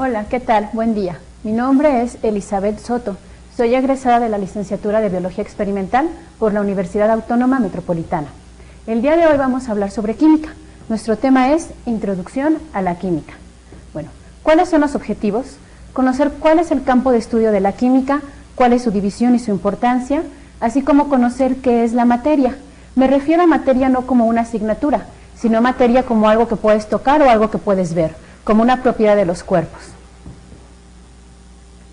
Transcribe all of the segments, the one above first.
Hola, ¿qué tal? Buen día. Mi nombre es Elizabeth Soto. Soy egresada de la licenciatura de Biología Experimental por la Universidad Autónoma Metropolitana. El día de hoy vamos a hablar sobre química. Nuestro tema es Introducción a la química. Bueno, ¿cuáles son los objetivos? Conocer cuál es el campo de estudio de la química, cuál es su división y su importancia, así como conocer qué es la materia. Me refiero a materia no como una asignatura, sino materia como algo que puedes tocar o algo que puedes ver, como una propiedad de los cuerpos.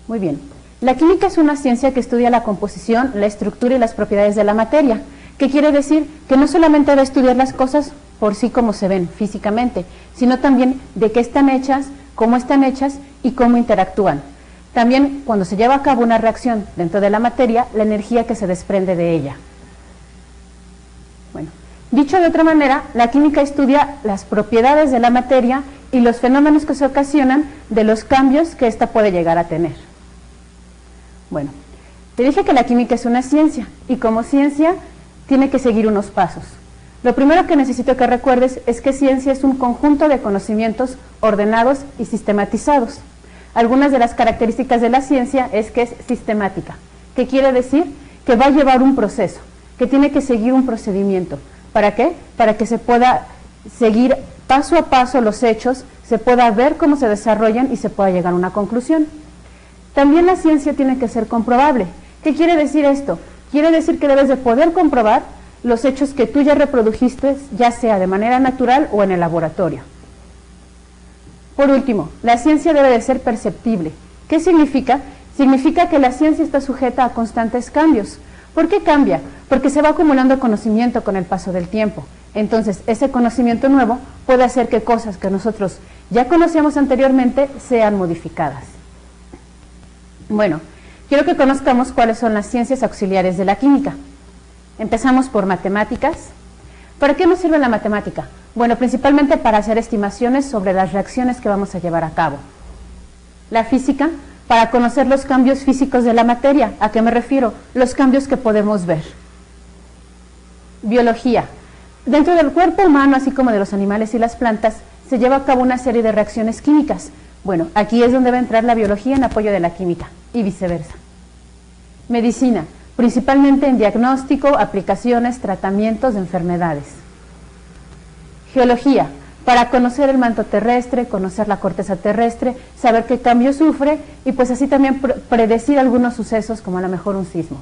Muy bien. La química es una ciencia que estudia la composición, la estructura y las propiedades de la materia. ¿Qué quiere decir? Que no solamente va a estudiar las cosas por sí como se ven físicamente, sino también de qué están hechas y cómo interactúan. También cuando se lleva a cabo una reacción dentro de la materia, la energía que se desprende de ella. Bueno, dicho de otra manera, la química estudia las propiedades de la materia y los fenómenos que se ocasionan de los cambios que ésta puede llegar a tener. Bueno, te dije que la química es una ciencia y como ciencia tiene que seguir unos pasos. Lo primero que necesito que recuerdes es que ciencia es un conjunto de conocimientos ordenados y sistematizados. Algunas de las características de la ciencia es que es sistemática. ¿Qué quiere decir? Que va a llevar un proceso, que tiene que seguir un procedimiento. ¿Para qué? Para que se pueda seguir paso a paso los hechos, se pueda ver cómo se desarrollan y se pueda llegar a una conclusión. También la ciencia tiene que ser comprobable. ¿Qué quiere decir esto? Quiere decir que debes de poder comprobar los hechos que tú ya reprodujiste, ya sea de manera natural o en el laboratorio. Por último, la ciencia debe de ser perceptible. ¿Qué significa? Significa que la ciencia está sujeta a constantes cambios. ¿Por qué cambia? Porque se va acumulando conocimiento con el paso del tiempo. Entonces, ese conocimiento nuevo puede hacer que cosas que nosotros ya conocíamos anteriormente sean modificadas. Bueno, quiero que conozcamos cuáles son las ciencias auxiliares de la química. Empezamos por matemáticas. ¿Para qué nos sirve la matemática? Bueno, principalmente para hacer estimaciones sobre las reacciones que vamos a llevar a cabo. La física, para conocer los cambios físicos de la materia. ¿A qué me refiero? Los cambios que podemos ver. Biología. Dentro del cuerpo humano, así como de los animales y las plantas, se lleva a cabo una serie de reacciones químicas. Bueno, aquí es donde va a entrar la biología en apoyo de la química, y viceversa. Medicina, principalmente en diagnóstico, aplicaciones, tratamientos de enfermedades. Geología, para conocer el manto terrestre, conocer la corteza terrestre, saber qué cambio sufre, y pues así también predecir algunos sucesos, como a lo mejor un sismo.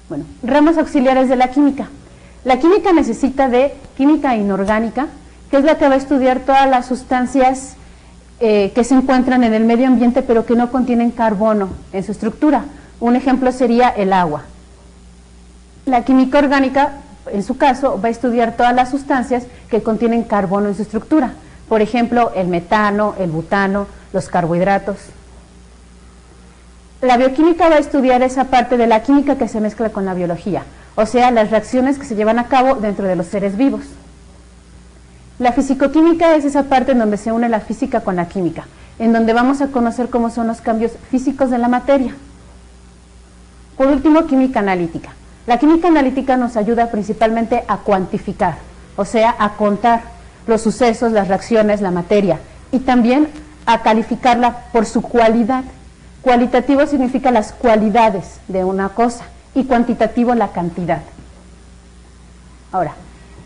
Bueno, ramas auxiliares de la química. La química necesita de química inorgánica, que es la que va a estudiar todas las sustancias que se encuentran en el medio ambiente pero que no contienen carbono en su estructura. Un ejemplo sería el agua. La química orgánica, en su caso, va a estudiar todas las sustancias que contienen carbono en su estructura. Por ejemplo, el metano, el butano, los carbohidratos. La bioquímica va a estudiar esa parte de la química que se mezcla con la biología, o sea, las reacciones que se llevan a cabo dentro de los seres vivos. La fisicoquímica es esa parte en donde se une la física con la química, en donde vamos a conocer cómo son los cambios físicos de la materia. Por último, química analítica. La química analítica nos ayuda principalmente a cuantificar, o sea, a contar los sucesos, las reacciones, la materia, y también a calificarla por su cualidad. Cualitativo significa las cualidades de una cosa y cuantitativo la cantidad. Ahora,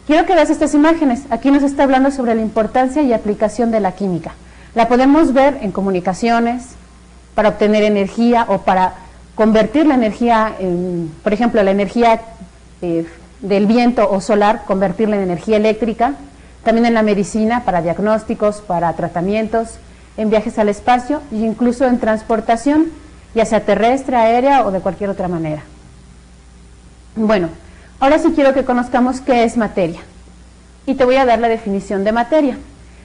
quiero que veas estas imágenes. Aquí nos está hablando sobre la importancia y aplicación de la química. La podemos ver en comunicaciones, para obtener energía o para convertir la energía, por ejemplo, la energía del viento o solar, convertirla en energía eléctrica. También en la medicina, para diagnósticos, para tratamientos, en viajes al espacio e incluso en transportación, ya sea terrestre, aérea o de cualquier otra manera. Bueno, ahora sí quiero que conozcamos qué es materia. Y te voy a dar la definición de materia.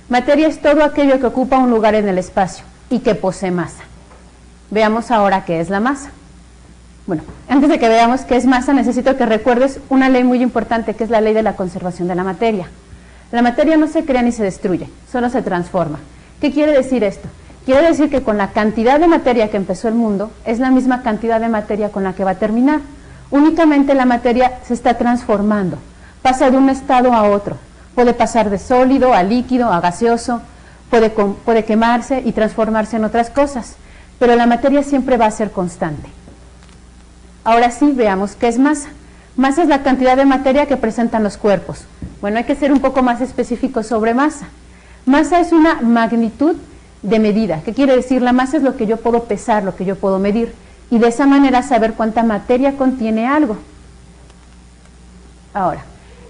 Materia es todo aquello que ocupa un lugar en el espacio y que posee masa. Veamos ahora qué es la masa. Bueno, antes de que veamos qué es masa, necesito que recuerdes una ley muy importante, que es la ley de la conservación de la materia. La materia no se crea ni se destruye, solo se transforma. ¿Qué quiere decir esto? Quiere decir que con la cantidad de materia que empezó el mundo, es la misma cantidad de materia con la que va a terminar. Únicamente la materia se está transformando, pasa de un estado a otro, puede pasar de sólido a líquido, a gaseoso, puede quemarse y transformarse en otras cosas, pero la materia siempre va a ser constante. Ahora sí, veamos qué es masa. Masa es la cantidad de materia que presentan los cuerpos. Bueno, hay que ser un poco más específicos sobre masa. Masa es una magnitud de medida. ¿Qué quiere decir? La masa es lo que yo puedo pesar, lo que yo puedo medir, y de esa manera saber cuánta materia contiene algo. Ahora,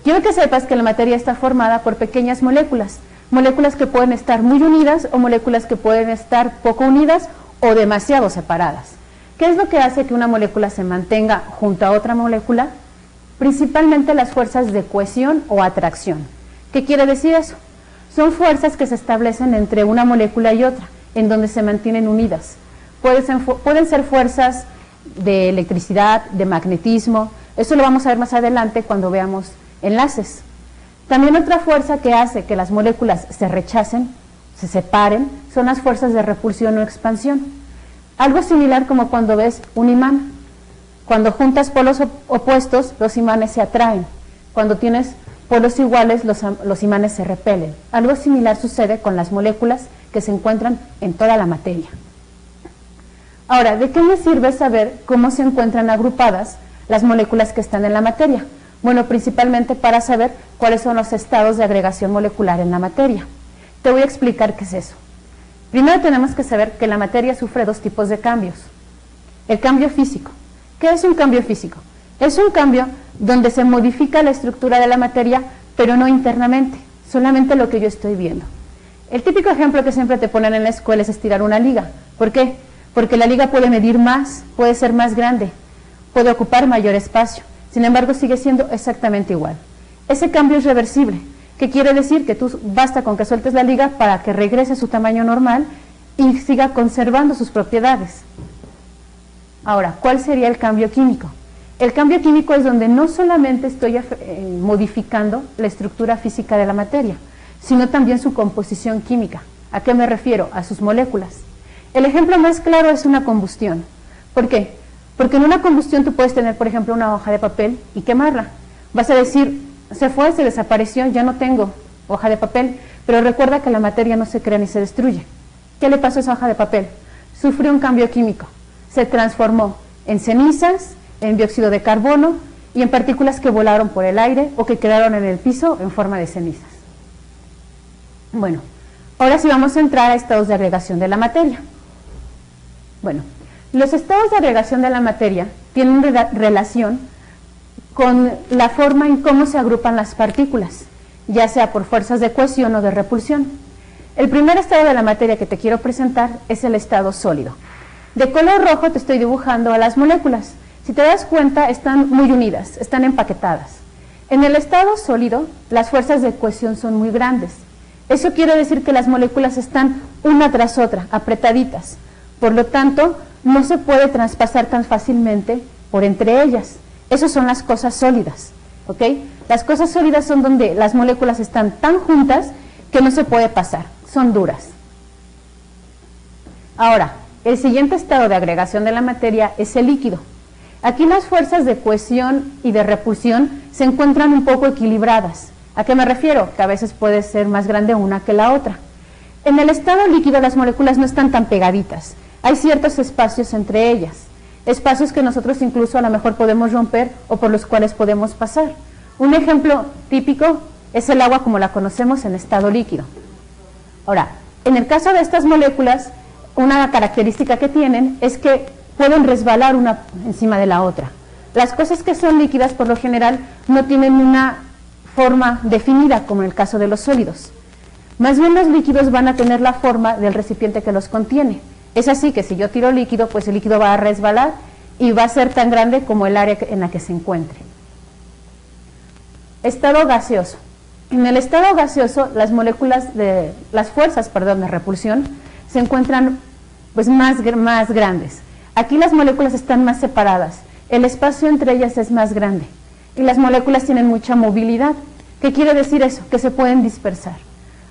quiero que sepas que la materia está formada por pequeñas moléculas, moléculas que pueden estar muy unidas o moléculas que pueden estar poco unidas o demasiado separadas. ¿Qué es lo que hace que una molécula se mantenga junto a otra molécula? Principalmente las fuerzas de cohesión o atracción. ¿Qué quiere decir eso? Son fuerzas que se establecen entre una molécula y otra, en donde se mantienen unidas. Pueden ser fuerzas de electricidad, de magnetismo. Eso lo vamos a ver más adelante cuando veamos enlaces. También otra fuerza que hace que las moléculas se rechacen, se separen, son las fuerzas de repulsión o expansión. Algo similar como cuando ves un imán. Cuando juntas polos opuestos, los imanes se atraen. Cuando tienes polos iguales, los imanes se repelen. Algo similar sucede con las moléculas que se encuentran en toda la materia. Ahora, ¿de qué me sirve saber cómo se encuentran agrupadas las moléculas que están en la materia? Bueno, principalmente para saber cuáles son los estados de agregación molecular en la materia. Te voy a explicar qué es eso. Primero tenemos que saber que la materia sufre dos tipos de cambios. El cambio físico. ¿Qué es un cambio físico? Es un cambio donde se modifica la estructura de la materia, pero no internamente, solamente lo que yo estoy viendo. El típico ejemplo que siempre te ponen en la escuela es estirar una liga. ¿Por qué? Porque la liga puede medir más, puede ser más grande, puede ocupar mayor espacio. Sin embargo, sigue siendo exactamente igual. Ese cambio es reversible. ¿Qué quiere decir? Que tú basta con que sueltes la liga para que regrese a su tamaño normal y siga conservando sus propiedades. Ahora, ¿cuál sería el cambio químico? El cambio químico es donde no solamente estoy modificando la estructura física de la materia, sino también su composición química. ¿A qué me refiero? A sus moléculas. El ejemplo más claro es una combustión. ¿Por qué? Porque en una combustión tú puedes tener, por ejemplo, una hoja de papel y quemarla. Vas a decir, se fue, se desapareció, ya no tengo hoja de papel, pero recuerda que la materia no se crea ni se destruye. ¿Qué le pasó a esa hoja de papel? Sufrió un cambio químico, se transformó en cenizas, en dióxido de carbono y en partículas que volaron por el aire o que quedaron en el piso en forma de cenizas. Bueno, ahora sí vamos a entrar a estados de agregación de la materia. Bueno, los estados de agregación de la materia tienen relación con la forma en cómo se agrupan las partículas, ya sea por fuerzas de cohesión o de repulsión. El primer estado de la materia que te quiero presentar es el estado sólido. De color rojo te estoy dibujando a las moléculas. Si te das cuenta, están muy unidas, están empaquetadas. En el estado sólido, las fuerzas de cohesión son muy grandes. Eso quiere decir que las moléculas están una tras otra, apretaditas. Por lo tanto, no se puede traspasar tan fácilmente por entre ellas. Esas son las cosas sólidas, ¿ok? Las cosas sólidas son donde las moléculas están tan juntas que no se puede pasar, son duras. Ahora, el siguiente estado de agregación de la materia es el líquido. Aquí las fuerzas de cohesión y de repulsión se encuentran un poco equilibradas. ¿A qué me refiero? Que a veces puede ser más grande una que la otra. En el estado líquido las moléculas no están tan pegaditas. Hay ciertos espacios entre ellas, espacios que nosotros incluso a lo mejor podemos romper o por los cuales podemos pasar. Un ejemplo típico es el agua como la conocemos en estado líquido. Ahora, en el caso de estas moléculas, una característica que tienen es que pueden resbalar una encima de la otra. Las cosas que son líquidas por lo general no tienen una forma definida como en el caso de los sólidos. Más bien los líquidos van a tener la forma del recipiente que los contiene. Es así que si yo tiro líquido, pues el líquido va a resbalar y va a ser tan grande como el área en la que se encuentre. Estado gaseoso. En el estado gaseoso, las fuerzas de repulsión se encuentran pues más grandes. Aquí las moléculas están más separadas, el espacio entre ellas es más grande y las moléculas tienen mucha movilidad. ¿Qué quiere decir eso? Que se pueden dispersar.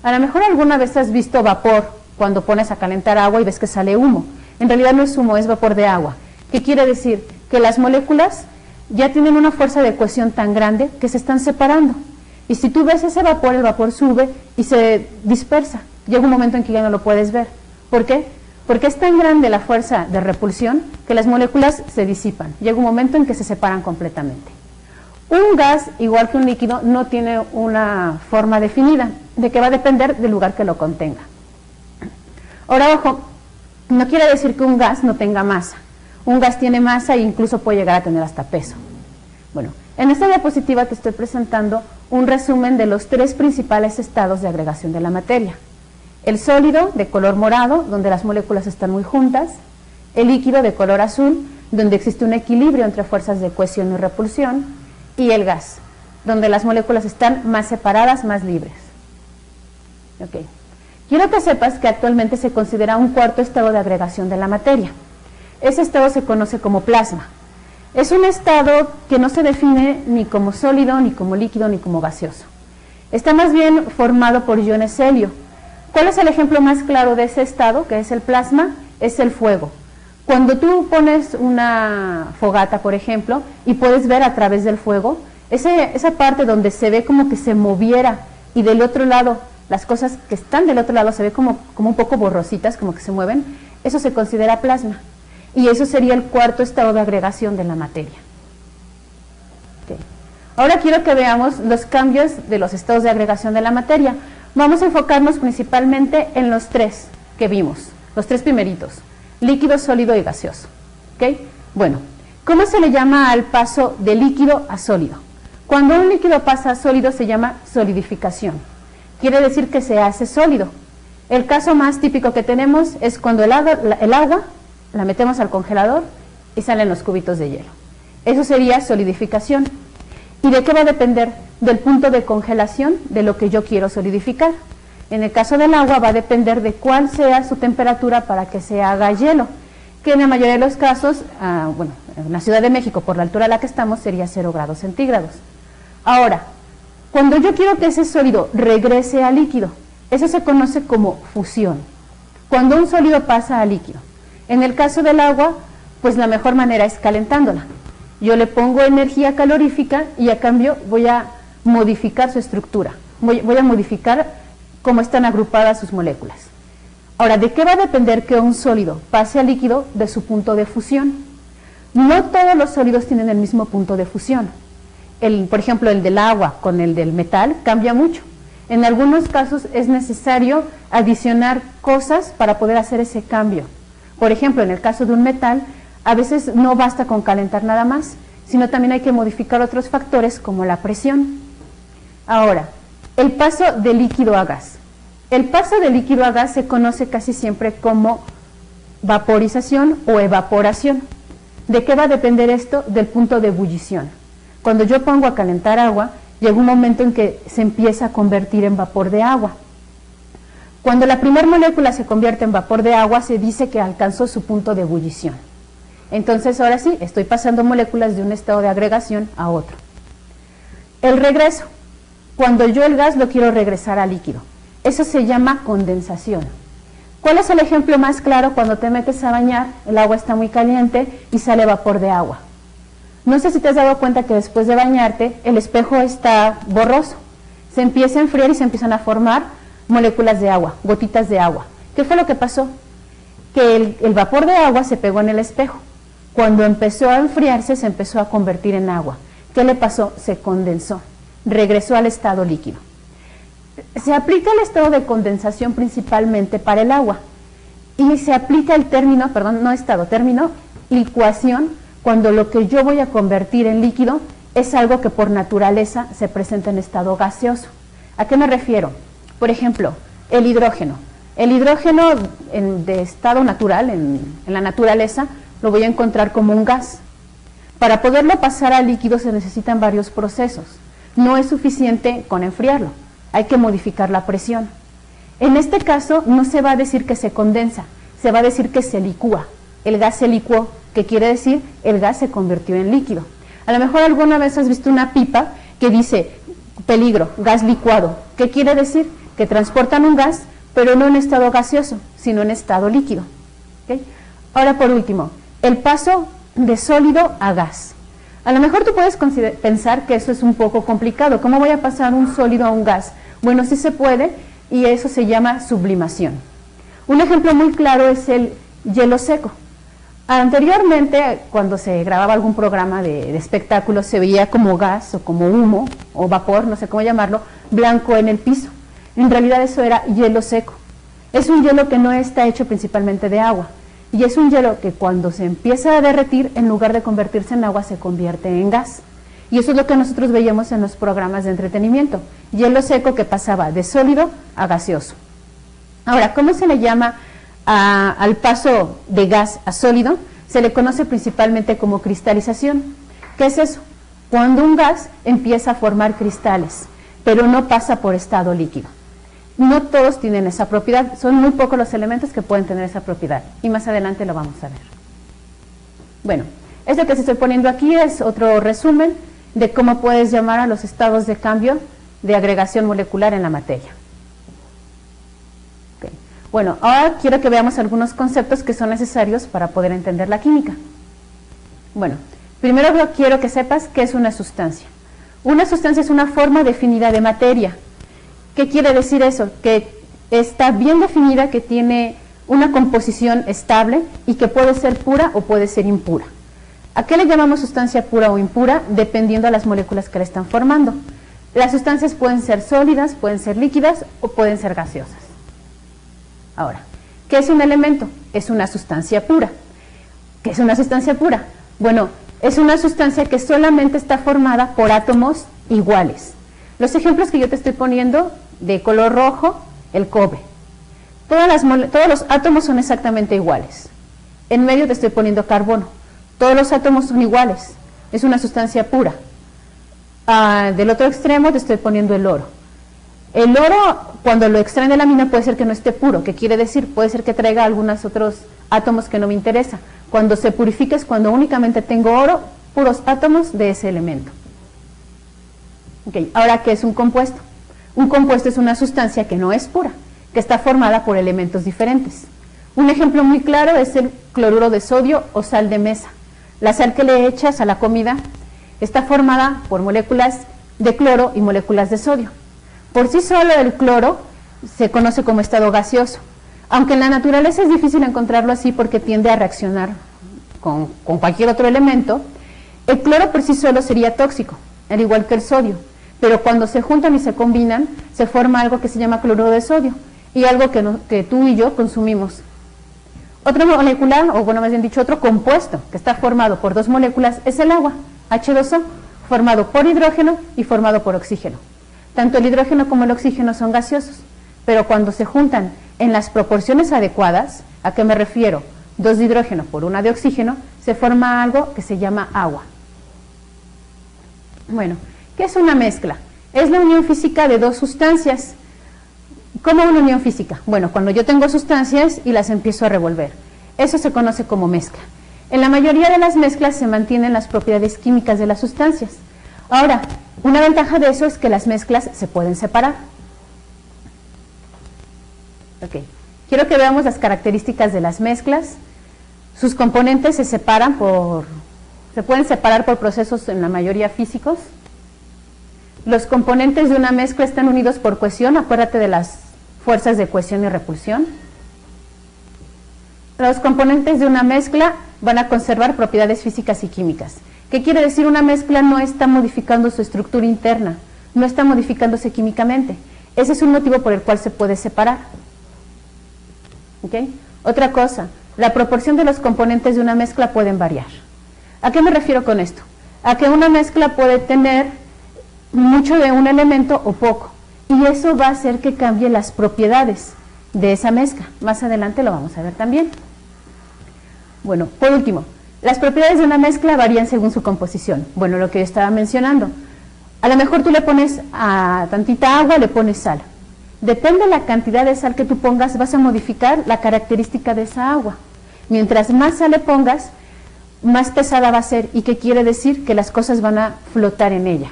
A lo mejor alguna vez has visto vapor cuando pones a calentar agua y ves que sale humo. En realidad no es humo, es vapor de agua. ¿Qué quiere decir? Que las moléculas ya tienen una fuerza de cohesión tan grande que se están separando. Y si tú ves ese vapor, el vapor sube y se dispersa. Llega un momento en que ya no lo puedes ver. ¿Por qué? Porque es tan grande la fuerza de repulsión que las moléculas se disipan. Llega un momento en que se separan completamente. Un gas, igual que un líquido, no tiene una forma definida, de que va a depender del lugar que lo contenga. Ahora, ojo, no quiere decir que un gas no tenga masa. Un gas tiene masa e incluso puede llegar a tener hasta peso. Bueno, en esta diapositiva te estoy presentando un resumen de los 3 principales estados de agregación de la materia. El sólido, de color morado, donde las moléculas están muy juntas. El líquido, de color azul, donde existe un equilibrio entre fuerzas de cohesión y repulsión. Y el gas, donde las moléculas están más separadas, más libres. Okay. Quiero que sepas que actualmente se considera un cuarto estado de agregación de la materia. Ese estado se conoce como plasma. Es un estado que no se define ni como sólido, ni como líquido, ni como gaseoso. Está más bien formado por iones helio. ¿Cuál es el ejemplo más claro de ese estado, que es el plasma? Es el fuego. Cuando tú pones una fogata, por ejemplo, y puedes ver a través del fuego, esa parte donde se ve como que se moviera y del otro lado, las cosas que están del otro lado se ve como un poco borrositas, como que se mueven, eso se considera plasma. Y eso sería el cuarto estado de agregación de la materia. Okay. Ahora quiero que veamos los cambios de los estados de agregación de la materia. Vamos a enfocarnos principalmente en los 3 que vimos, los 3 primeritos. Líquido, sólido y gaseoso. ¿Okay? Bueno, ¿cómo se le llama al paso de líquido a sólido? Cuando un líquido pasa a sólido se llama solidificación. Quiere decir que se hace sólido. El caso más típico que tenemos es cuando el agua la metemos al congelador y salen los cubitos de hielo. Eso sería solidificación. ¿Y de qué va a depender? Del punto de congelación de lo que yo quiero solidificar. En el caso del agua va a depender de cuál sea su temperatura para que se haga hielo, que en la mayoría de los casos, bueno, en la Ciudad de México, por la altura a la que estamos, sería 0 grados centígrados. Ahora, cuando yo quiero que ese sólido regrese a líquido, eso se conoce como fusión. Cuando un sólido pasa a líquido. En el caso del agua, pues la mejor manera es calentándola. Yo le pongo energía calorífica y a cambio voy a modificar su estructura. Voy a modificar cómo están agrupadas sus moléculas. Ahora, ¿de qué va a depender que un sólido pase a líquido? De su punto de fusión. No todos los sólidos tienen el mismo punto de fusión. Por ejemplo, el del agua con el del metal cambia mucho. En algunos casos es necesario adicionar cosas para poder hacer ese cambio. Por ejemplo, en el caso de un metal, a veces no basta con calentar nada más, sino también hay que modificar otros factores como la presión. Ahora, el paso de líquido a gas. El paso de líquido a gas se conoce casi siempre como vaporización o evaporación. ¿De qué va a depender esto? Del punto de ebullición. Cuando yo pongo a calentar agua, llega un momento en que se empieza a convertir en vapor de agua. Cuando la primera molécula se convierte en vapor de agua, se dice que alcanzó su punto de ebullición. Entonces, ahora sí, estoy pasando moléculas de un estado de agregación a otro. El regreso. Cuando yo el gas lo quiero regresar a líquido. Eso se llama condensación. ¿Cuál es el ejemplo más claro? Cuando te metes a bañar, el agua está muy caliente y sale vapor de agua. No sé si te has dado cuenta que después de bañarte, el espejo está borroso. Se empieza a enfriar y se empiezan a formar moléculas de agua, gotitas de agua. ¿Qué fue lo que pasó? Que el vapor de agua se pegó en el espejo. Cuando empezó a enfriarse, se empezó a convertir en agua. ¿Qué le pasó? Se condensó, regresó al estado líquido. Se aplica el estado de condensación principalmente para el agua y se aplica el término, término licuación, cuando lo que yo voy a convertir en líquido es algo que por naturaleza se presenta en estado gaseoso. ¿A qué me refiero? Por ejemplo, el hidrógeno. El hidrógeno de estado natural, en la naturaleza, lo voy a encontrar como un gas. Para poderlo pasar a líquido se necesitan varios procesos. No es suficiente con enfriarlo. Hay que modificar la presión. En este caso no se va a decir que se condensa, se va a decir que se licúa. El gas se licuó, que quiere decir el gas se convirtió en líquido. A lo mejor alguna vez has visto una pipa que dice peligro, gas licuado. ¿Qué quiere decir? Que transportan un gas, pero no en estado gaseoso, sino en estado líquido. ¿Okay? Ahora, por último, el paso de sólido a gas. A lo mejor tú puedes pensar que eso es un poco complicado. ¿Cómo voy a pasar un sólido a un gas? Bueno, sí se puede, y eso se llama sublimación. Un ejemplo muy claro es el hielo seco. Anteriormente, cuando se grababa algún programa de espectáculos, se veía como gas o como humo o vapor, no sé cómo llamarlo, blanco en el piso. En realidad eso era hielo seco. Es un hielo que no está hecho principalmente de agua, y es un hielo que cuando se empieza a derretir, en lugar de convertirse en agua, se convierte en gas. Y eso es lo que nosotros veíamos en los programas de entretenimiento, hielo seco que pasaba de sólido a gaseoso. Ahora, ¿cómo se le llama al paso de gas a sólido? Se le conoce principalmente como cristalización. ¿Qué es eso? Cuando un gas empieza a formar cristales, pero no pasa por estado líquido. No todos tienen esa propiedad, son muy pocos los elementos que pueden tener esa propiedad, y más adelante lo vamos a ver. Bueno, esto que se estoy poniendo aquí es otro resumen de cómo puedes llamar a los estados de cambio de agregación molecular en la materia. Okay. Bueno, ahora quiero que veamos algunos conceptos que son necesarios para poder entender la química. Bueno, primero quiero que sepas qué es una sustancia. Una sustancia es una forma definida de materia. ¿Qué quiere decir eso? Que está bien definida, que tiene una composición estable y que puede ser pura o puede ser impura. ¿A qué le llamamos sustancia pura o impura? Dependiendo de las moléculas que la están formando. Las sustancias pueden ser sólidas, pueden ser líquidas o pueden ser gaseosas. Ahora, ¿qué es un elemento? Es una sustancia pura. ¿Qué es una sustancia pura? Bueno, es una sustancia que solamente está formada por átomos iguales. Los ejemplos que yo te estoy poniendo de color rojo, el cobre. Todos los átomos son exactamente iguales. En medio te estoy poniendo carbono. Todos los átomos son iguales. Es una sustancia pura. Del otro extremo te estoy poniendo el oro. El oro, cuando lo extraen de la mina, puede ser que no esté puro. ¿Qué quiere decir? Puede ser que traiga algunos otros átomos que no me interesan. Cuando se purifica es cuando únicamente tengo oro, puros átomos de ese elemento. Okay. Ahora, ¿qué es un compuesto? Un compuesto es una sustancia que no es pura, que está formada por elementos diferentes. Un ejemplo muy claro es el cloruro de sodio o sal de mesa. La sal que le echas a la comida está formada por moléculas de cloro y moléculas de sodio. Por sí solo el cloro se conoce como estado gaseoso, aunque en la naturaleza es difícil encontrarlo así porque tiende a reaccionar con cualquier otro elemento. El cloro por sí solo sería tóxico, al igual que el sodio. Pero cuando se juntan y se combinan, se forma algo que se llama cloruro de sodio, y algo que tú y yo consumimos. Otra molécula, o bueno, más bien dicho, otro compuesto que está formado por dos moléculas es el agua, H2O, formado por hidrógeno y formado por oxígeno. Tanto el hidrógeno como el oxígeno son gaseosos, pero cuando se juntan en las proporciones adecuadas, ¿a qué me refiero? 2 de hidrógeno por 1 de oxígeno, se forma algo que se llama agua. Bueno, ¿qué es una mezcla? Es la unión física de dos sustancias. ¿Cómo una unión física? Bueno, cuando yo tengo sustancias y las empiezo a revolver. Eso se conoce como mezcla. En la mayoría de las mezclas se mantienen las propiedades químicas de las sustancias. Ahora, una ventaja de eso es que las mezclas se pueden separar. Ok, quiero que veamos las características de las mezclas. Sus componentes se pueden separar por procesos en la mayoría físicos. Los componentes de una mezcla están unidos por cohesión, acuérdate de las fuerzas de cohesión y repulsión. Los componentes de una mezcla van a conservar propiedades físicas y químicas. ¿Qué quiere decir? Una mezcla no está modificando su estructura interna, no está modificándose químicamente. Ese es un motivo por el cual se puede separar. ¿Okay? Otra cosa, la proporción de los componentes de una mezcla pueden variar. ¿A qué me refiero con esto? A que una mezcla puede tener mucho de un elemento o poco, y eso va a hacer que cambie las propiedades de esa mezcla. Más adelante lo vamos a ver también. Bueno, por último, las propiedades de una mezcla varían según su composición. Bueno, lo que yo estaba mencionando, a lo mejor tú le pones a tantita agua, le pones sal. Depende de la cantidad de sal que tú pongas, vas a modificar la característica de esa agua. Mientras más sal le pongas, más pesada va a ser. ¿Y qué quiere decir? Que las cosas van a flotar en ella.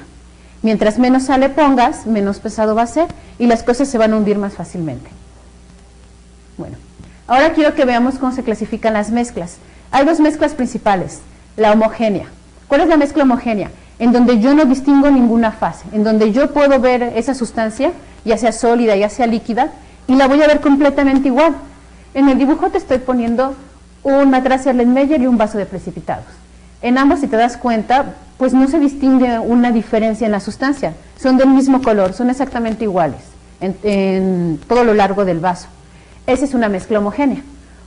Mientras menos sal le pongas, menos pesado va a ser y las cosas se van a hundir más fácilmente. Bueno, ahora quiero que veamos cómo se clasifican las mezclas. Hay dos mezclas principales, la homogénea. ¿Cuál es la mezcla homogénea? En donde yo no distingo ninguna fase, en donde yo puedo ver esa sustancia ya sea sólida, ya sea líquida, y la voy a ver completamente igual. En el dibujo te estoy poniendo un matraz Erlenmeyer y un vaso de precipitados. En ambos, si te das cuenta, pues no se distingue una diferencia en la sustancia, son del mismo color, son exactamente iguales en todo lo largo del vaso. Esa es una mezcla homogénea.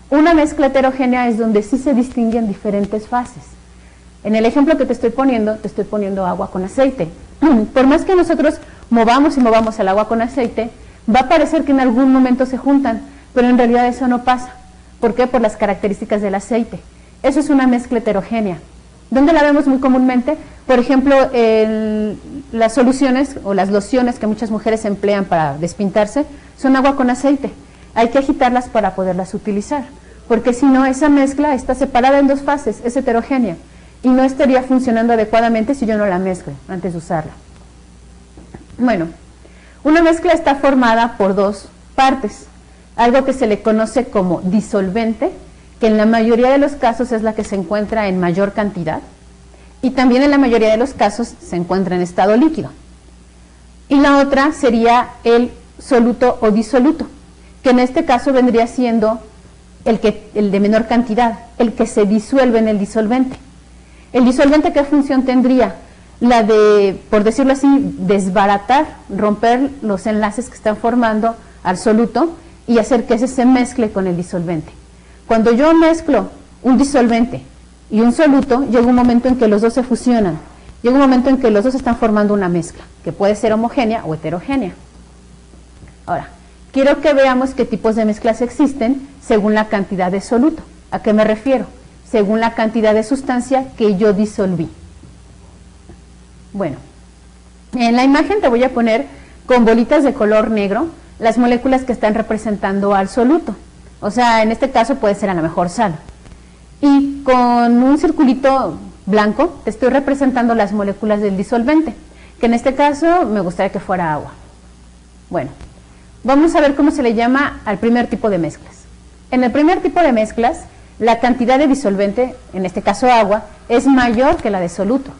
Una mezcla heterogénea es donde sí se distinguen diferentes fases. En el ejemplo que te estoy poniendo agua con aceite. Por más que nosotros movamos y movamos el agua con aceite, va a parecer que en algún momento se juntan, pero en realidad eso no pasa. ¿Por qué? Por las características del aceite. Eso es una mezcla heterogénea. ¿Dónde la vemos muy comúnmente? Por ejemplo, las soluciones o las lociones que muchas mujeres emplean para despintarse son agua con aceite. Hay que agitarlas para poderlas utilizar, porque si no, esa mezcla está separada en dos fases, es heterogénea, y no estaría funcionando adecuadamente si yo no la mezclo antes de usarla. Bueno, una mezcla está formada por dos partes, algo que se le conoce como disolvente, que en la mayoría de los casos es la que se encuentra en mayor cantidad, y también en la mayoría de los casos se encuentra en estado líquido. Y la otra sería el soluto o disoluto, que en este caso vendría siendo el de menor cantidad, el que se disuelve en el disolvente. ¿El disolvente qué función tendría? La de, por decirlo así, desbaratar, romper los enlaces que están formando al soluto y hacer que ese se mezcle con el disolvente. Cuando yo mezclo un disolvente y un soluto, llega un momento en que los dos se fusionan, llega un momento en que los dos están formando una mezcla, que puede ser homogénea o heterogénea. Ahora, quiero que veamos qué tipos de mezclas existen según la cantidad de soluto. ¿A qué me refiero? Según la cantidad de sustancia que yo disolví. Bueno, en la imagen te voy a poner con bolitas de color negro las moléculas que están representando al soluto. O sea, en este caso puede ser a lo mejor sal. Y con un circulito blanco te estoy representando las moléculas del disolvente, que en este caso me gustaría que fuera agua. Bueno, vamos a ver cómo se le llama al primer tipo de mezclas. En el primer tipo de mezclas, la cantidad de disolvente, en este caso agua, es mayor que la de soluto.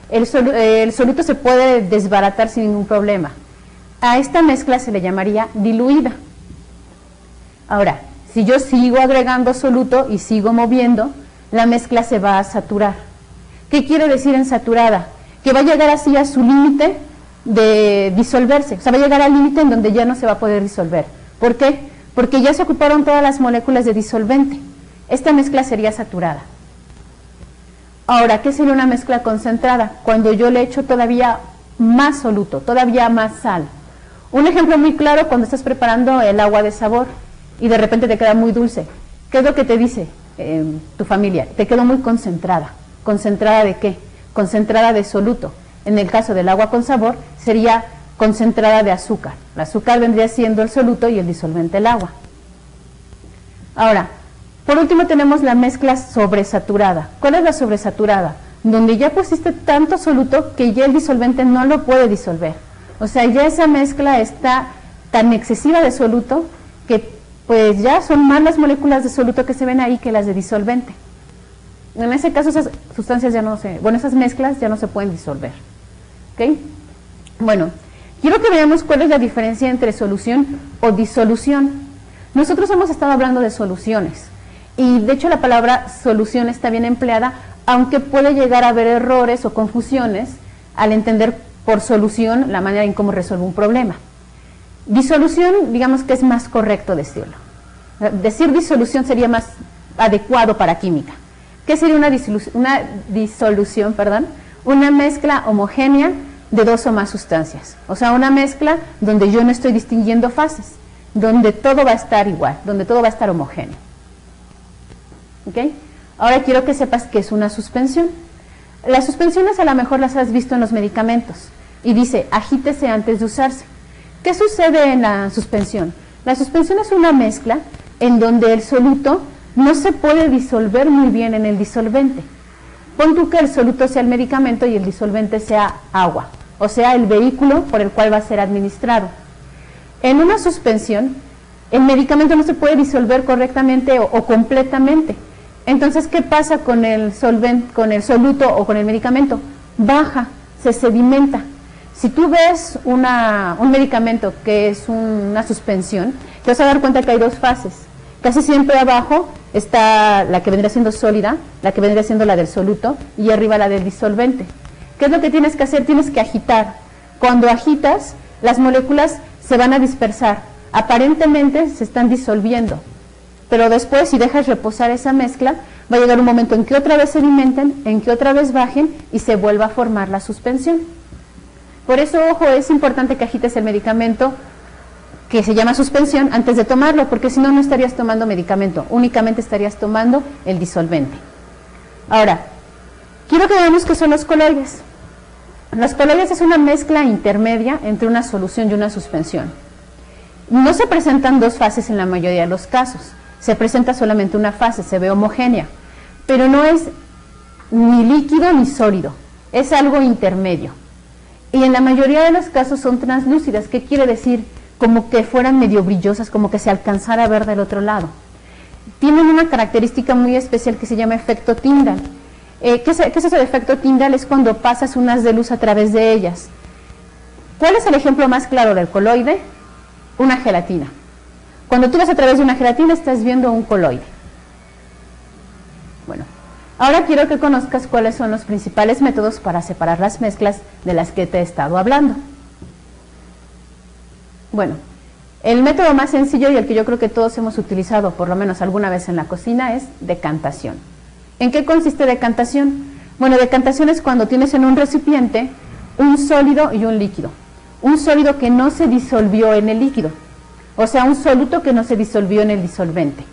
El soluto se puede desbaratar sin ningún problema. A esta mezcla se le llamaría diluida. Ahora, si yo sigo agregando soluto y sigo moviendo, la mezcla se va a saturar. ¿Qué quiere decir en saturada? Que va a llegar así a su límite de disolverse, o sea, va a llegar al límite en donde ya no se va a poder disolver. ¿Por qué? Porque ya se ocuparon todas las moléculas de disolvente. Esta mezcla sería saturada. Ahora, ¿qué sería una mezcla concentrada? Cuando yo le echo todavía más soluto, todavía más sal. Un ejemplo muy claro cuando estás preparando el agua de sabor y de repente te queda muy dulce. ¿Qué es lo que te dice tu familia? Te quedó muy concentrada. ¿Concentrada de qué? Concentrada de soluto. En el caso del agua con sabor sería concentrada de azúcar. El azúcar vendría siendo el soluto y el disolvente el agua. Ahora, por último tenemos la mezcla sobresaturada. ¿Cuál es la sobresaturada? Donde ya pusiste tanto soluto que ya el disolvente no lo puede disolver. O sea, ya esa mezcla está tan excesiva de soluto que pues ya son más las moléculas de soluto que se ven ahí que las de disolvente. En ese caso esas sustancias ya no se, bueno, esas mezclas ya no se pueden disolver. ¿Ok? Bueno, quiero que veamos cuál es la diferencia entre solución o disolución. Nosotros hemos estado hablando de soluciones y de hecho la palabra solución está bien empleada, aunque puede llegar a haber errores o confusiones al entender por solución la manera en cómo resuelve un problema. Disolución, digamos que es más correcto decirlo. Decir disolución sería más adecuado para química. ¿Qué sería una disolución? Una mezcla homogénea de dos o más sustancias. O sea, una mezcla donde yo no estoy distinguiendo fases, donde todo va a estar igual, donde todo va a estar homogéneo. ¿Ok? Ahora quiero que sepas qué es una suspensión. Las suspensiones a lo mejor las has visto en los medicamentos y dice, agítese antes de usarse. ¿Qué sucede en la suspensión? La suspensión es una mezcla en donde el soluto no se puede disolver muy bien en el disolvente. Pon tú que el soluto sea el medicamento y el disolvente sea agua, o sea, el vehículo por el cual va a ser administrado. En una suspensión, el medicamento no se puede disolver correctamente o completamente. Entonces, ¿qué pasa con el soluto o con el medicamento? Baja, se sedimenta. Si tú ves un medicamento que es una suspensión, te vas a dar cuenta que hay dos fases. Casi siempre abajo está la que vendría siendo sólida, la que vendría siendo la del soluto, y arriba la del disolvente. ¿Qué es lo que tienes que hacer? Tienes que agitar. Cuando agitas, las moléculas se van a dispersar. Aparentemente se están disolviendo, pero después, si dejas reposar esa mezcla, va a llegar un momento en que otra vez sedimenten, en que otra vez bajen y se vuelva a formar la suspensión. Por eso, ojo, es importante que agites el medicamento que se llama suspensión antes de tomarlo, porque si no, no estarías tomando medicamento, únicamente estarías tomando el disolvente. Ahora, quiero que veamos qué son los coloides. Los coloides es una mezcla intermedia entre una solución y una suspensión. No se presentan dos fases en la mayoría de los casos, se presenta solamente una fase, se ve homogénea, pero no es ni líquido ni sólido, es algo intermedio. Y en la mayoría de los casos son translúcidas. ¿Qué quiere decir? Como que fueran medio brillosas, como que se alcanzara a ver del otro lado. Tienen una característica muy especial que se llama efecto Tyndall. ¿Qué es eso de efecto Tyndall? Es cuando pasas unas de luz a través de ellas. ¿Cuál es el ejemplo más claro del coloide? Una gelatina. Cuando tú ves a través de una gelatina estás viendo un coloide. Bueno, ahora quiero que conozcas cuáles son los principales métodos para separar las mezclas de las que te he estado hablando. Bueno, el método más sencillo y el que yo creo que todos hemos utilizado por lo menos alguna vez en la cocina es decantación. ¿En qué consiste decantación? Bueno, decantación es cuando tienes en un recipiente un sólido y un líquido. Un sólido que no se disolvió en el líquido, o sea, un soluto que no se disolvió en el disolvente.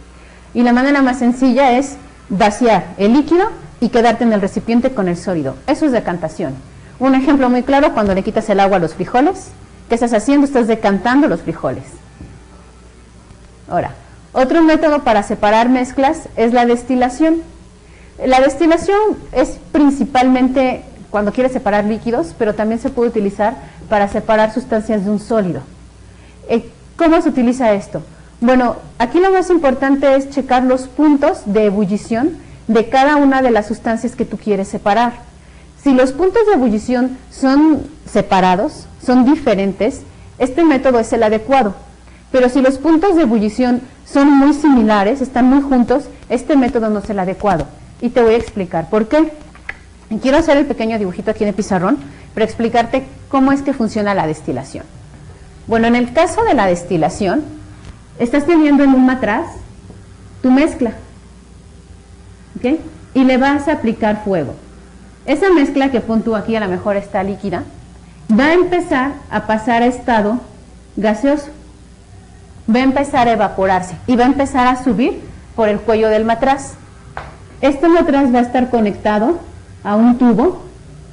Y la manera más sencilla es vaciar el líquido y quedarte en el recipiente con el sólido. Eso es decantación. Un ejemplo muy claro, cuando le quitas el agua a los frijoles, ¿qué estás haciendo? Estás decantando los frijoles. Ahora, otro método para separar mezclas es la destilación. La destilación es principalmente cuando quieres separar líquidos, pero también se puede utilizar para separar sustancias de un sólido. ¿Cómo se utiliza esto? Bueno, aquí lo más importante es checar los puntos de ebullición de cada una de las sustancias que tú quieres separar. Si los puntos de ebullición son separados, son diferentes, este método es el adecuado. Pero si los puntos de ebullición son muy similares, están muy juntos, este método no es el adecuado. Y te voy a explicar por qué. Y quiero hacer el pequeño dibujito aquí en el pizarrón para explicarte cómo es que funciona la destilación. Bueno, en el caso de la destilación, estás teniendo en un matraz tu mezcla, ¿ok? Y le vas a aplicar fuego. Esa mezcla que pon tú aquí, a lo mejor está líquida, va a empezar a pasar a estado gaseoso, va a empezar a evaporarse y va a empezar a subir por el cuello del matraz. Este matraz va a estar conectado a un tubo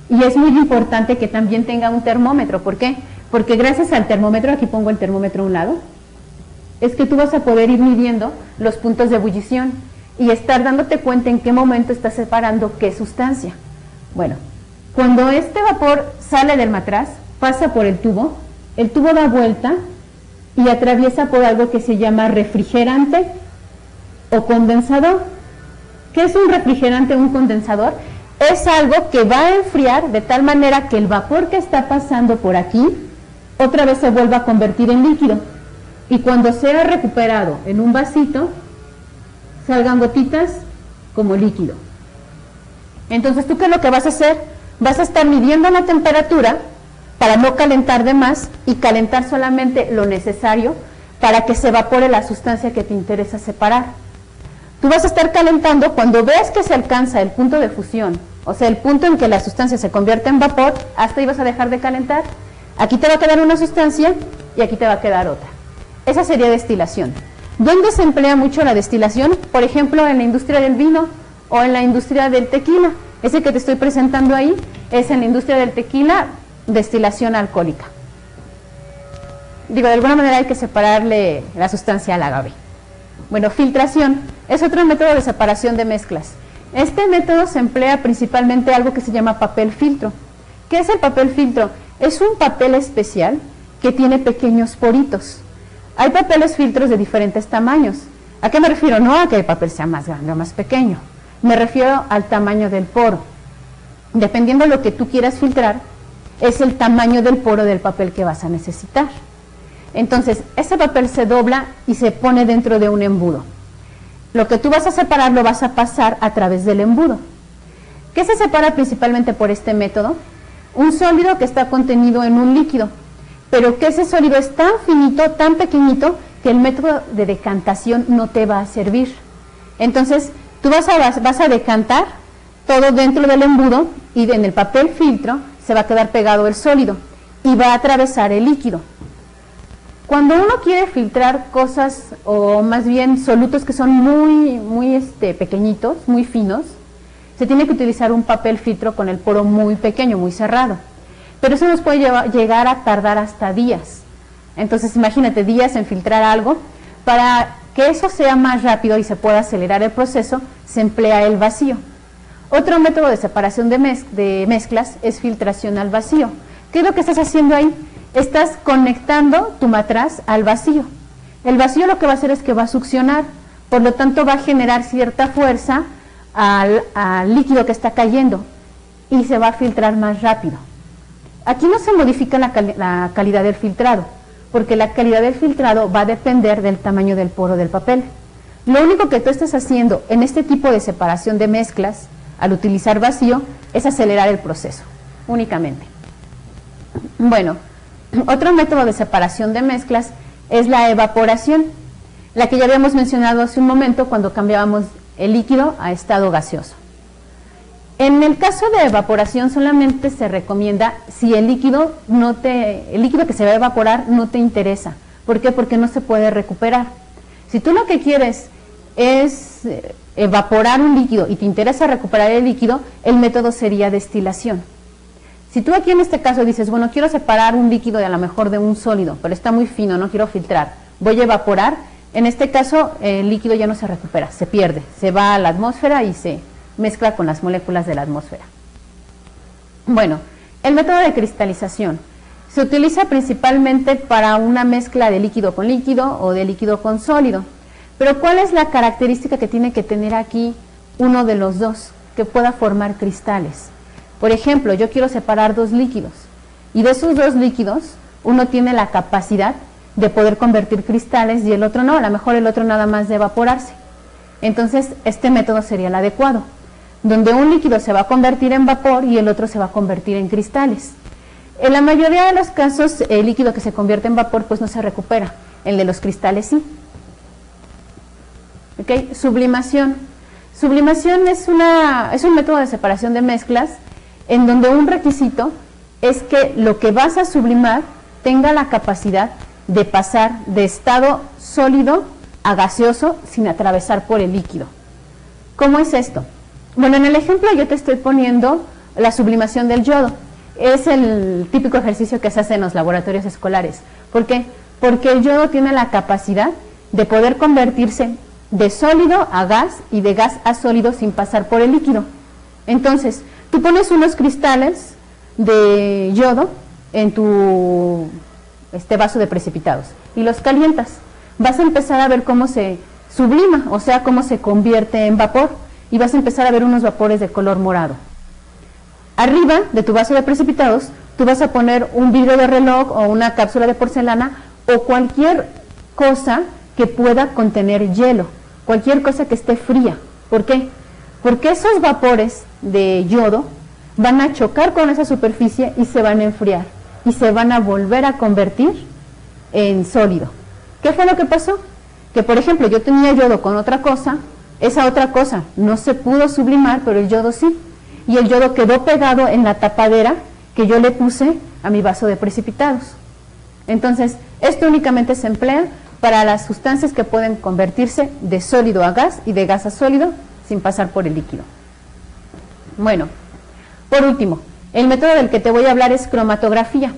y es muy importante que también tenga un termómetro. ¿Por qué? Porque gracias al termómetro, aquí pongo el termómetro a un lado, es que tú vas a poder ir midiendo los puntos de ebullición y estar dándote cuenta en qué momento estás separando qué sustancia. Bueno, cuando este vapor sale del matraz, pasa por el tubo da vuelta y atraviesa por algo que se llama refrigerante o condensador. ¿Qué es un refrigerante o un condensador? Es algo que va a enfriar de tal manera que el vapor que está pasando por aquí otra vez se vuelva a convertir en líquido. Y cuando sea recuperado en un vasito, salgan gotitas como líquido. Entonces, ¿tú qué es lo que vas a hacer? Vas a estar midiendo la temperatura para no calentar de más y calentar solamente lo necesario para que se evapore la sustancia que te interesa separar. Tú vas a estar calentando cuando ves que se alcanza el punto de fusión, o sea, el punto en que la sustancia se convierte en vapor, hasta ahí vas a dejar de calentar. Aquí te va a quedar una sustancia y aquí te va a quedar otra. Esa sería destilación. ¿Dónde se emplea mucho la destilación? Por ejemplo, en la industria del vino o en la industria del tequila. Ese que te estoy presentando ahí es en la industria del tequila, destilación alcohólica. Digo, de alguna manera hay que separarle la sustancia al agave. Bueno, filtración es otro método de separación de mezclas. Este método se emplea principalmente algo que se llama papel filtro. ¿Qué es el papel filtro? Es un papel especial que tiene pequeños poritos. Hay papeles filtros de diferentes tamaños. ¿A qué me refiero? No a que el papel sea más grande o más pequeño. Me refiero al tamaño del poro. Dependiendo de lo que tú quieras filtrar, es el tamaño del poro del papel que vas a necesitar. Entonces, ese papel se dobla y se pone dentro de un embudo. Lo que tú vas a separar lo vas a pasar a través del embudo. ¿Qué se separa principalmente por este método? Un sólido que está contenido en un líquido, pero que ese sólido es tan finito, tan pequeñito, que el método de decantación no te va a servir. Entonces, tú vas a decantar todo dentro del embudo y en el papel filtro se va a quedar pegado el sólido y va a atravesar el líquido. Cuando uno quiere filtrar cosas, o más bien solutos que son muy pequeñitos, muy finos, se tiene que utilizar un papel filtro con el poro muy pequeño, muy cerrado. Pero eso nos puede llegar a tardar hasta días. Entonces imagínate días en filtrar algo. Para que eso sea más rápido y se pueda acelerar el proceso, se emplea el vacío. Otro método de separación de mezclas es filtración al vacío. ¿Qué es lo que estás haciendo ahí? Estás conectando tu matraz al vacío. El vacío lo que va a hacer es que va a succionar, por lo tanto va a generar cierta fuerza al líquido que está cayendo y se va a filtrar más rápido. Aquí no se modifica la calidad del filtrado, porque la calidad del filtrado va a depender del tamaño del poro del papel. Lo único que tú estás haciendo en este tipo de separación de mezclas, al utilizar vacío, es acelerar el proceso, únicamente. Bueno, otro método de separación de mezclas es la evaporación, la que ya habíamos mencionado hace un momento cuando cambiábamos el líquido a estado gaseoso. En el caso de evaporación solamente se recomienda si el líquido que se va a evaporar no te interesa. ¿Por qué? Porque no se puede recuperar. Si tú lo que quieres es evaporar un líquido y te interesa recuperar el líquido, el método sería destilación. Si tú aquí en este caso dices, bueno, quiero separar un líquido de a lo mejor de un sólido, pero está muy fino, no quiero filtrar, voy a evaporar, en este caso el líquido ya no se recupera, se pierde, se va a la atmósfera y se mezcla con las moléculas de la atmósfera. Bueno, el método de cristalización se utiliza principalmente para una mezcla de líquido con líquido o de líquido con sólido. Pero ¿cuál es la característica que tiene que tener aquí uno de los dos? Que pueda formar cristales. Por ejemplo, yo quiero separar dos líquidos y de esos dos líquidos uno tiene la capacidad de poder convertir cristales y el otro no, a lo mejor el otro nada más de evaporarse. Entonces, este método sería el adecuado, donde un líquido se va a convertir en vapor y el otro se va a convertir en cristales. En la mayoría de los casos, el líquido que se convierte en vapor pues no se recupera, el de los cristales sí. ¿Okay? Sublimación. Sublimación es un método de separación de mezclas en donde un requisito es que lo que vas a sublimar tenga la capacidad de pasar de estado sólido a gaseoso sin atravesar por el líquido. ¿Cómo es esto? Bueno, en el ejemplo yo te estoy poniendo la sublimación del yodo. Es el típico ejercicio que se hace en los laboratorios escolares. ¿Por qué? Porque el yodo tiene la capacidad de poder convertirse de sólido a gas y de gas a sólido sin pasar por el líquido. Entonces, tú pones unos cristales de yodo en tu vaso de precipitados y los calientas. Vas a empezar a ver cómo se sublima, o sea, cómo se convierte en vapor, y vas a empezar a ver unos vapores de color morado. Arriba de tu vaso de precipitados, tú vas a poner un vidrio de reloj o una cápsula de porcelana o cualquier cosa que pueda contener hielo, cualquier cosa que esté fría. ¿Por qué? Porque esos vapores de yodo van a chocar con esa superficie y se van a enfriar y se van a volver a convertir en sólido. ¿Qué fue lo que pasó? Que por ejemplo yo tenía yodo con otra cosa, esa otra cosa no se pudo sublimar, pero el yodo sí, y el yodo quedó pegado en la tapadera que yo le puse a mi vaso de precipitados. Entonces, esto únicamente se emplea para las sustancias que pueden convertirse de sólido a gas y de gas a sólido sin pasar por el líquido. Bueno, por último, el método del que te voy a hablar es cromatografía.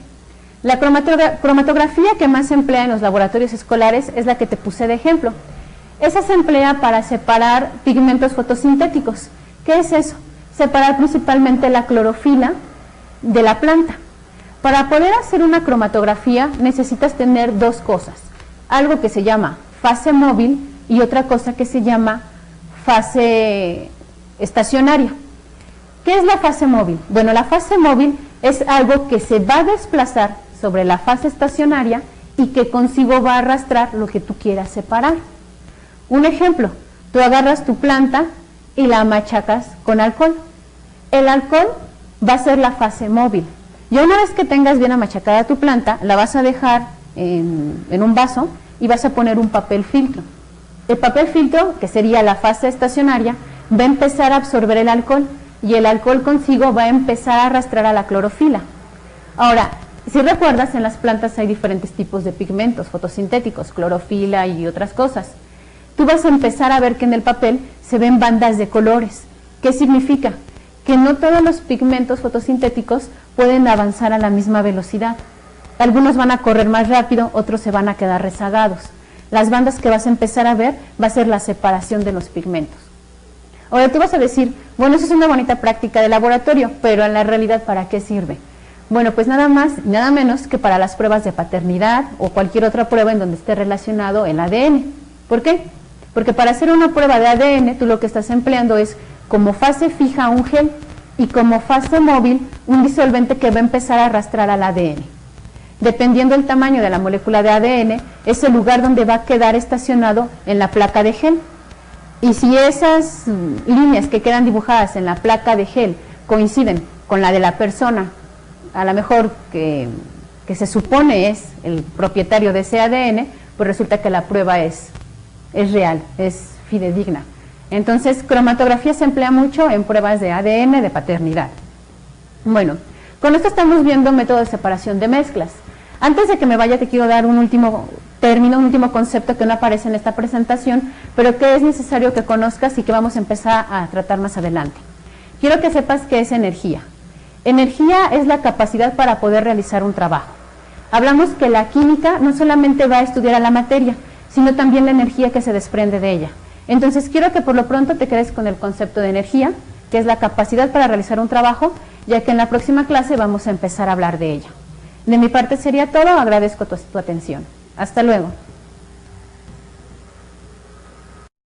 La cromatografía que más se emplea en los laboratorios escolares es la que te puse de ejemplo. Esa se emplea para separar pigmentos fotosintéticos. ¿Qué es eso? Separar principalmente la clorofila de la planta. Para poder hacer una cromatografía necesitas tener dos cosas, algo que se llama fase móvil y otra cosa que se llama fase estacionaria. ¿Qué es la fase móvil? Bueno, la fase móvil es algo que se va a desplazar sobre la fase estacionaria y que consigo va a arrastrar lo que tú quieras separar. Un ejemplo, tú agarras tu planta y la machacas con alcohol. El alcohol va a ser la fase móvil. Y una vez que tengas bien amachacada tu planta, la vas a dejar en un vaso y vas a poner un papel filtro. El papel filtro, que sería la fase estacionaria, va a empezar a absorber el alcohol y el alcohol consigo va a empezar a arrastrar a la clorofila. Ahora, si recuerdas, en las plantas hay diferentes tipos de pigmentos fotosintéticos, clorofila y otras cosas. Tú vas a empezar a ver que en el papel se ven bandas de colores. ¿Qué significa? Que no todos los pigmentos fotosintéticos pueden avanzar a la misma velocidad. Algunos van a correr más rápido, otros se van a quedar rezagados. Las bandas que vas a empezar a ver va a ser la separación de los pigmentos. Ahora tú vas a decir, bueno, eso es una bonita práctica de laboratorio, pero en la realidad, ¿para qué sirve? Bueno, pues nada más y nada menos que para las pruebas de paternidad o cualquier otra prueba en donde esté relacionado el ADN. ¿Por qué? Porque para hacer una prueba de ADN, tú lo que estás empleando es como fase fija un gel y como fase móvil un disolvente que va a empezar a arrastrar al ADN. Dependiendo del tamaño de la molécula de ADN, es el lugar donde va a quedar estacionado en la placa de gel. Y si esas líneas que quedan dibujadas en la placa de gel coinciden con la de la persona, a lo mejor que se supone es el propietario de ese ADN, pues resulta que la prueba es real, es fidedigna. Entonces, cromatografía se emplea mucho en pruebas de ADN de paternidad. Bueno, con esto estamos viendo método de separación de mezclas. Antes de que me vaya, te quiero dar un último término, un último concepto que no aparece en esta presentación, pero que es necesario que conozcas y que vamos a empezar a tratar más adelante. Quiero que sepas qué es energía. Energía es la capacidad para poder realizar un trabajo. Hablamos que la química no solamente va a estudiar a la materia, sino también la energía que se desprende de ella. Entonces quiero que por lo pronto te quedes con el concepto de energía, que es la capacidad para realizar un trabajo, ya que en la próxima clase vamos a empezar a hablar de ella. De mi parte sería todo, agradezco tu atención. Hasta luego.